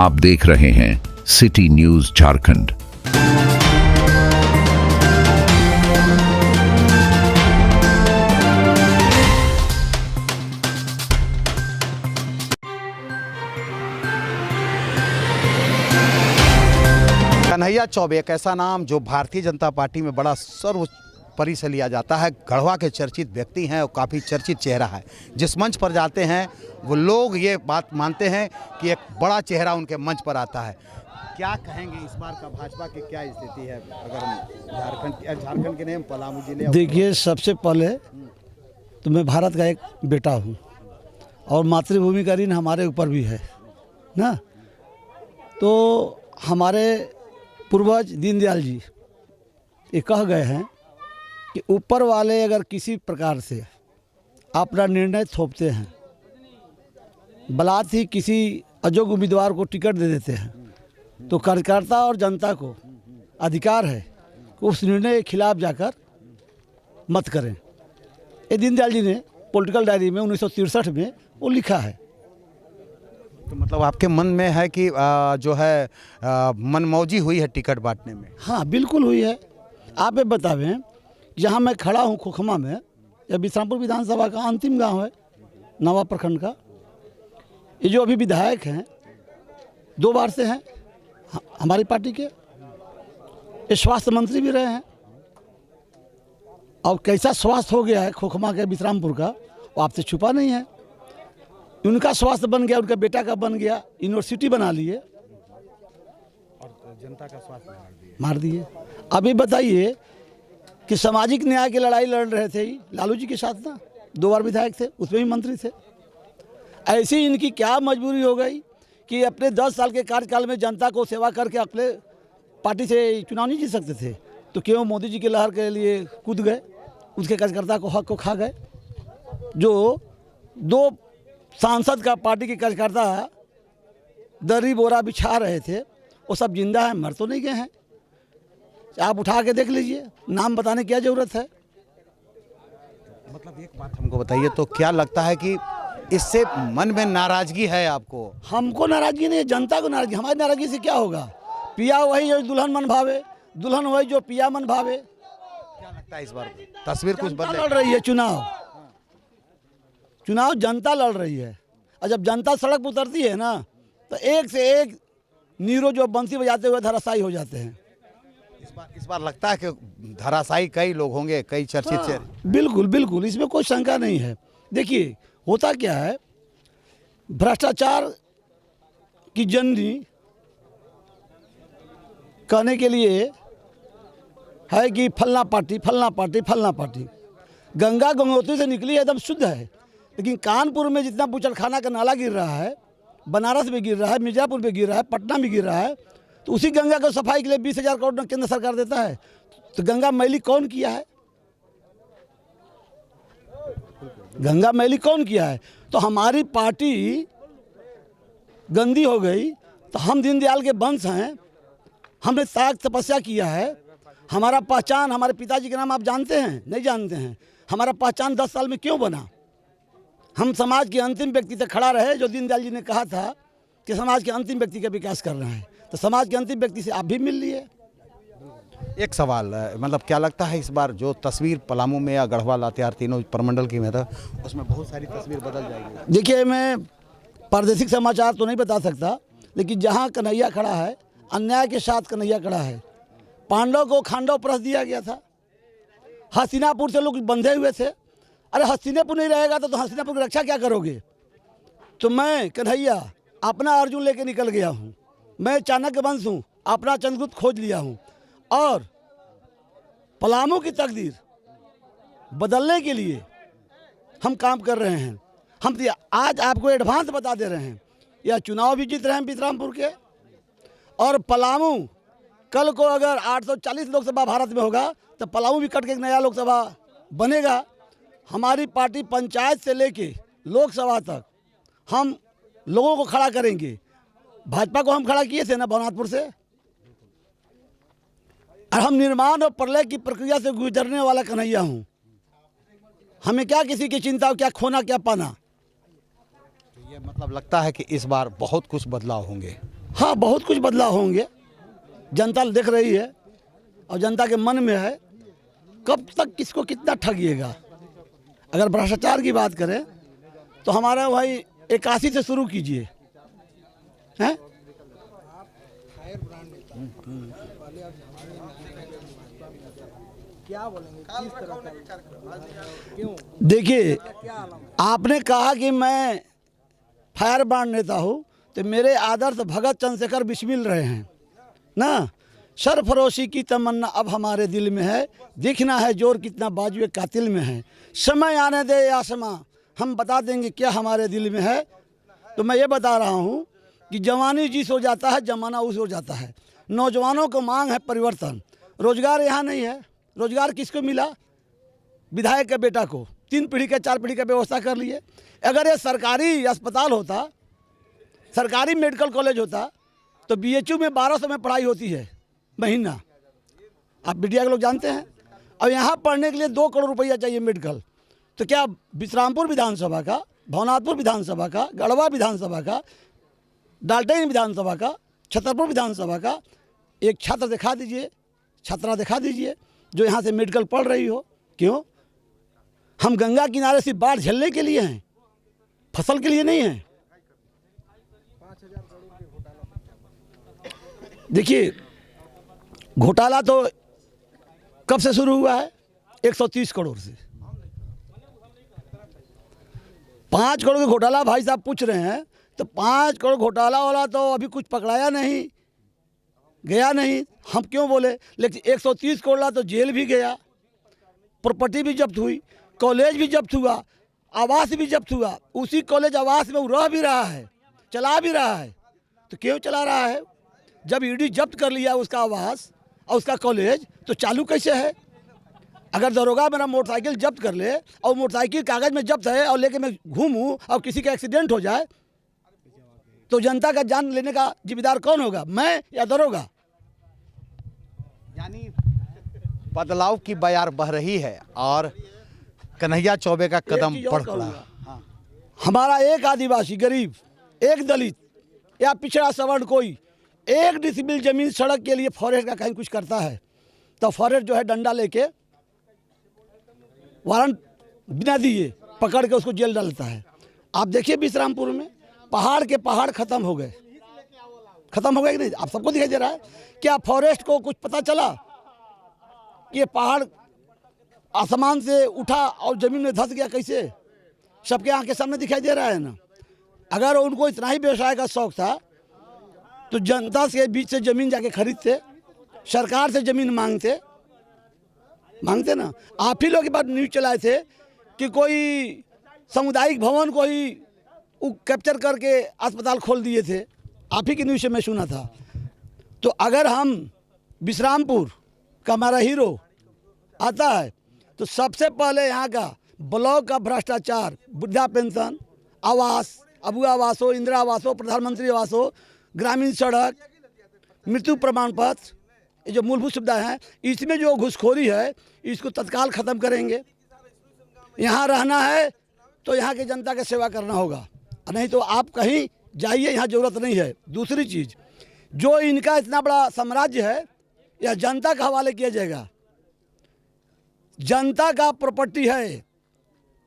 आप देख रहे हैं सिटी न्यूज झारखंड। कन्हैया चौबे एक ऐसा नाम जो भारतीय जनता पार्टी में बड़ा सर्वोपरि से लिया जाता है। गढ़वा के चर्चित व्यक्ति हैं और काफ़ी चर्चित चेहरा है। जिस मंच पर जाते हैं वो लोग ये बात मानते हैं कि एक बड़ा चेहरा उनके मंच पर आता है। क्या कहेंगे इस बार का भाजपा की क्या स्थिति है? अगर हम झारखंड के नहीं, पलामू जिले। देखिए, सबसे पहले तो मैं भारत का एक बेटा हूँ और मातृभूमि का ऋण हमारे ऊपर भी है ना। तो हमारे पूर्वज दीनदयाल जी ये कह गए हैं कि ऊपर वाले अगर किसी प्रकार से अपना निर्णय थोपते हैं, बलात् ही किसी अयोग्य उम्मीदवार को टिकट दे देते हैं, तो कार्यकर्ता और जनता को अधिकार है कि उस निर्णय के खिलाफ जाकर मत करें। ये दीनदयाल जी ने पॉलिटिकल डायरी में 1963 में वो लिखा है। तो मतलब आपके मन में है कि जो है मनमौजी हुई है टिकट बांटने में? हाँ, बिल्कुल हुई है। आप ये बतावें, जहाँ मैं खड़ा हूँ खोखमा में, यह विश्रामपुर विधानसभा का अंतिम गांव है, नवा प्रखंड का। ये जो अभी विधायक हैं 2 बार से हैं हमारी पार्टी के, ये स्वास्थ्य मंत्री भी रहे हैं। और कैसा स्वास्थ्य हो गया है खोखमा के विश्रामपुर का, वो आपसे छुपा नहीं है। उनका स्वास्थ्य बन गया, उनका बेटा का बन गया, यूनिवर्सिटी बना लिए और जनता का स्वास्थ्य मार दिए। अभी बताइए कि सामाजिक न्याय की लड़ाई लड़ रहे थे लालू जी के साथ ना, 2 बार विधायक थे, उसमें भी मंत्री थे। ऐसी इनकी क्या मजबूरी हो गई कि अपने 10 साल के कार्यकाल में जनता को सेवा करके अपने पार्टी से चुनाव नहीं जीत सकते थे, तो क्यों मोदी जी के लहर के लिए कूद गए, उसके कार्यकर्ता को हक को खा गए। जो 2 सांसद का पार्टी के कार्यकर्ता दरी बोरा बिछा रहे थे, वो सब जिंदा हैं, मर तो नहीं गए हैं। आप उठा के देख लीजिए, नाम बताने की क्या ज़रूरत है। मतलब एक बात हमको बताइए, तो क्या लगता है कि इससे मन में नाराजगी है आपको? हमको नाराजगी नहीं है, जनता को नाराजगी। हमारी नाराजगी से क्या होगा? पिया वही जो दुल्हन मन भावे, दुल्हन वही जो पिया मन भावे। क्या लगता है इस बार तस्वीर कुछ जनता बदल लड़ रही है चुनाव जनता लड़ रही है। और जब जनता सड़क पर उतरती है ना, तो एक से एक नीरो जो बंसी बजाते हुए धराशायी हो जाते हैं। इस बार लगता है कि धराशायी कई लोग होंगे, कई चर्चित चेहरे। बिल्कुल बिल्कुल, इसमें कोई शंका नहीं है। देखिए, होता क्या है, भ्रष्टाचार की जननी कहने के लिए है कि फलना पार्टी फलना पार्टी फलना पार्टी। गंगा गंगोत्री से निकली है, एकदम शुद्ध है। लेकिन कानपुर में जितना बूचड़खाना का नाला गिर रहा है, बनारस में गिर रहा है, मिर्ज़ापुर में गिर रहा है, पटना में गिर रहा है, तो उसी गंगा को सफाई के लिए 20,000 करोड़ केंद्र सरकार देता है। तो गंगा मैली कौन किया है? गंगा मैली कौन किया है? तो हमारी पार्टी गंदी हो गई तो हम दीनदयाल के वंश हैं, हमने त्याग तपस्या किया है। हमारा पहचान हमारे पिताजी के नाम आप जानते हैं? नहीं जानते हैं। हमारा पहचान 10 साल में क्यों बना? हम समाज के अंतिम व्यक्ति से खड़ा रहे, जो दीनदयाल जी ने कहा था कि समाज के अंतिम व्यक्ति का विकास करना है, तो समाज के अंतिम व्यक्ति से आप भी मिल लिए। एक सवाल, मतलब क्या लगता है इस बार जो तस्वीर पलामू में या गढ़वा लातेहार तीनों प्रमंडल की में था, उसमें बहुत सारी तस्वीर बदल जाएगी? देखिए, मैं प्रादेशिक समाचार तो नहीं बता सकता, लेकिन जहाँ कन्हैया खड़ा है, अन्याय के साथ कन्हैया खड़ा है। पांडव को खांडव प्रस दिया गया था, हस्तिनापुर से लोग बंधे हुए थे। अरे हस्तिनापुर नहीं रहेगा तो हस्तिनापुर की रक्षा क्या करोगे? तो मैं कन्हैया अपना अर्जुन लेके निकल गया हूँ। मैं चाणक्य वंश हूँ, अपना चंद्रगुप्त खोज लिया हूँ, और पलामू की तकदीर बदलने के लिए हम काम कर रहे हैं। हम आज आपको एडवांस बता दे रहे हैं, यह चुनाव भी जीत रहे हैं विश्रामपुर के, और पलामू कल को अगर 840 लोकसभा भारत में होगा तो पलामू भी कट के एक नया लोकसभा बनेगा। हमारी पार्टी पंचायत से लेके लोकसभा तक हम लोगों को खड़ा करेंगे। भाजपा को हम खड़ा किए थे ना भवनाथपुर से, और हम निर्माण और प्रलय की प्रक्रिया से गुजरने वाला कन्हैया हूँ। हमें क्या किसी की चिंता हो, क्या खोना क्या पाना। ये मतलब लगता है कि इस बार बहुत कुछ बदलाव होंगे। हाँ, बहुत कुछ बदलाव होंगे, जनता देख रही है और जनता के मन में है। कब तक किसको कितना ठगिएगा। अगर भ्रष्टाचार की बात करें तो हमारा भाई 81 से शुरू कीजिए, हैं? क्या बोलेंगे, किस तरह का, क्यों? देखिए, आपने कहा कि मैं फायर ब्रांड नेता हूँ, तो मेरे आदर्श भगत चंद्रशेखर बिस्मिल रहे हैं ना। सरफरोशी की तमन्ना अब हमारे दिल में है, दिखना है जोर कितना बाजुए कातिल में है। समय आने दे आसमां, हम बता देंगे क्या हमारे दिल में है। तो मैं ये बता रहा हूँ कि जवानी जिस हो जाता है, जमाना उस हो जाता है। नौजवानों को मांग है परिवर्तन। रोजगार यहाँ नहीं है। रोजगार किसको मिला? विधायक के बेटा को। 3 पीढ़ी का 4 पीढ़ी का व्यवस्था कर लिए। अगर ये सरकारी अस्पताल होता, सरकारी मेडिकल कॉलेज होता, तो BHU में 1200 में पढ़ाई होती है महीना। आप मीडिया के लोग जानते हैं। और यहाँ पढ़ने के लिए 2 करोड़ रुपया चाहिए मेडिकल। तो क्या विश्रामपुर विधानसभा का, भवनाथपुर विधानसभा का, गढ़वा विधानसभा का, डाल्टन विधानसभा का, छतरपुर विधानसभा का एक छात्र दिखा दीजिए, छात्रा दिखा दीजिए जो यहाँ से मेडिकल पढ़ रही हो। क्यों? हम गंगा किनारे से बाढ़ झेलने के लिए हैं, फसल के लिए नहीं है। देखिए, घोटाला तो कब से शुरू हुआ है? 130 करोड़ से। 5 करोड़ का घोटाला भाई साहब पूछ रहे हैं, तो 5 करोड़ घोटाला वाला तो अभी कुछ पकड़ाया नहीं, गया नहीं। हम क्यों बोले? लेकिन 130 करोड़ वाला तो जेल भी गया, प्रॉपर्टी भी जब्त हुई, कॉलेज भी जब्त हुआ, आवास भी जब्त हुआ। उसी कॉलेज आवास में वो रह भी रहा है, चला भी रहा है। तो क्यों चला रहा है? जब ईडी जब्त कर लिया उसका आवास और उसका कॉलेज, तो चालू कैसे है? अगर दरोगा मेरा मोटरसाइकिल जब्त कर ले और मोटरसाइकिल कागज में जब्त है और लेके मैं घूमूं और किसी का एक्सीडेंट हो जाए, तो जनता का जान लेने का जिम्मेदार कौन होगा? मैं या दरोगा? यानी बदलाव की बयार बह रही है और कन्हैया चौबे का कदम एक चीज़ और बढ़ पड़ा। कहूँगा। हमारा एक आदिवासी गरीब, एक दलित या पिछड़ा सवर्ण कोई 1 डिसमिल जमीन सड़क के लिए फॉरेस्ट का कहीं कुछ करता है, तो फॉरेस्ट जो है डंडा लेके वारंट बिना दिए पकड़ के उसको जेल डालता है। आप देखिए विश्रामपुर में पहाड़ के पहाड़ खत्म हो गए। खत्म हो गए कि नहीं? आप सबको दिखाई दे रहा है। क्या फॉरेस्ट को कुछ पता चला कि ये पहाड़ आसमान से उठा और ज़मीन में धंस गया कैसे? सबके आँख के सामने दिखाई दे रहा है ना। अगर उनको इतना ही व्यवसाय का शौक था तो जनता के बीच से ज़मीन जाके खरीदते, सरकार से ज़मीन मांगते ना। आप ही लोग के बाद न्यूज़ चलाए थे कि कोई सामुदायिक भवन को ही कैप्चर करके अस्पताल खोल दिए थे। आप ही की न्यूज़ से मैं सुना था। तो अगर हम विश्रामपुर का हमारा हीरो आता है तो सबसे पहले यहाँ का ब्लॉक का भ्रष्टाचार, वृद्धा पेंशन, आवास, अबू आवास हो, इंदिरा आवास हो, प्रधानमंत्री आवास हो, ग्रामीण सड़क, मृत्यु प्रमाण पत्र, ये जो मूलभूत सुविधा हैं, इसमें जो घुसखोरी है इसको तत्काल ख़त्म करेंगे। यहाँ रहना है तो यहाँ की जनता की सेवा करना होगा, नहीं तो आप कहीं जाइए, यहाँ ज़रूरत नहीं है। दूसरी चीज़, जो इनका इतना बड़ा साम्राज्य है यह जनता के हवाले किया जाएगा। जनता का प्रॉपर्टी है।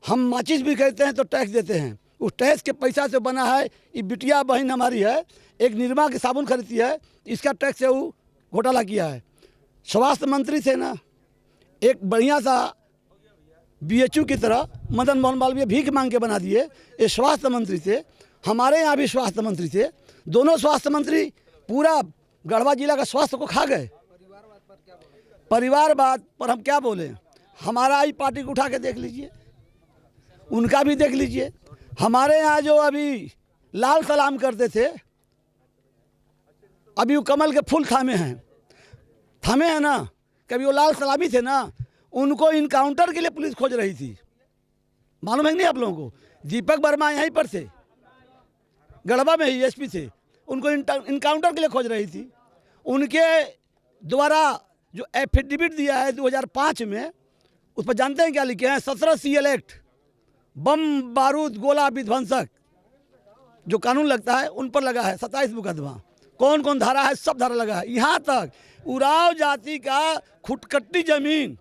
हम माचिस भी खरीदते हैं तो टैक्स देते हैं, उस टैक्स के पैसा से बना है। ये बिटिया बहन हमारी है, एक निरमा की साबुन खरीदती है, इसका टैक्स से वो घोटाला किया है। स्वास्थ्य मंत्री थे ना, एक बढ़िया सा BHU की तरह मदन मोहन मालवीय भीख मांग के बना दिए। ये स्वास्थ्य मंत्री थे, हमारे यहाँ भी स्वास्थ्य मंत्री थे। दोनों स्वास्थ्य मंत्री पूरा गढ़वा जिला का स्वास्थ्य को खा गए। परिवारवाद पर हम क्या बोले? हमारा ही पार्टी को उठा के देख लीजिए, उनका भी देख लीजिए। हमारे यहाँ जो अभी लाल सलाम करते थे, अभी वो कमल के फूल थामे हैं ना। कभी वो लाल सलामी थे ना, उनको इनकाउंटर के लिए पुलिस खोज रही थी। मालूम है नहीं आप लोगों को? दीपक वर्मा यहीं पर थे, गढ़वा में ही SP थे, उनको इनकाउंटर के लिए खोज रही थी। उनके द्वारा जो एफिडेविट दिया है 2005 में, उस पर जानते हैं क्या लिखे हैं? 17 CL एक्ट, बम बारूद गोला विध्वंसक जो कानून लगता है उन पर लगा है 27 मुकदमा। कौन कौन धारा है, सब धारा लगा है। यहाँ तक उराव जाति का खुटकट्टी जमीन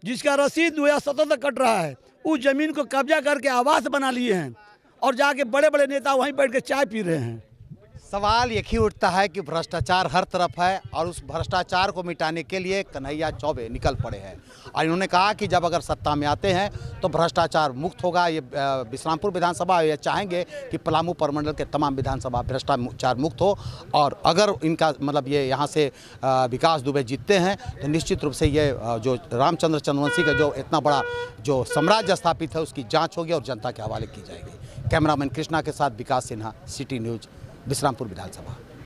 जिसका रसीद 2017 तक कट रहा है, उस जमीन को कब्जा करके आवास बना लिए हैं और जाके बड़े बड़े नेता वहीं बैठ के चाय पी रहे हैं। सवाल एक ही उठता है कि भ्रष्टाचार हर तरफ है और उस भ्रष्टाचार को मिटाने के लिए कन्हैया चौबे निकल पड़े हैं और इन्होंने कहा कि जब अगर सत्ता में आते हैं तो भ्रष्टाचार मुक्त होगा। ये बिश्रामपुर विधानसभा ये चाहेंगे कि पलामू प्रमंडल के तमाम विधानसभा भ्रष्टाचार मुक्त हो और अगर इनका मतलब ये यहाँ से विकास दुबे जीतते हैं तो निश्चित रूप से ये जो रामचंद्र चंद्रवंशी का जो इतना बड़ा जो साम्राज्य स्थापित है उसकी जाँच होगी और जनता के हवाले की जाएगी। कैमरामैन कृष्णा के साथ विकास सिन्हा, सिटी न्यूज़, बिश्रामपुर विधानसभा।